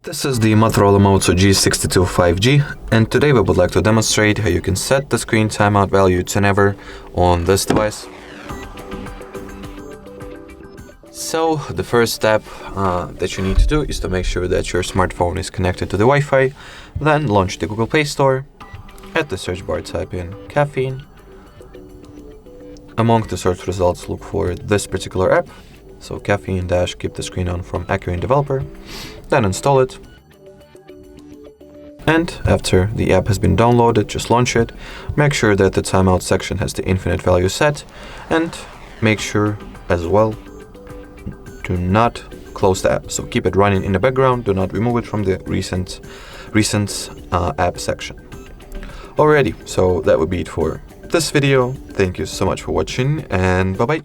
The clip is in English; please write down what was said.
This is the Motorola Moto G62 5G, and today we would like to demonstrate how you can set the screen timeout value to never on this device. So the first step that you need to do is to make sure that your smartphone is connected to the Wi-Fi. Then launch the Google Play Store. At the search bar type in caffeine. Among the search results, look for this particular app. So caffeine-keep the screen on from Accurate Developer. Then install it. And after the app has been downloaded, just launch it. Make sure that the timeout section has the infinite value set. And make sure as well, do not close the app. So keep it running in the background. Do not remove it from the recent app section. Alrighty, so that would be it for this video. Thank you so much for watching, and bye-bye.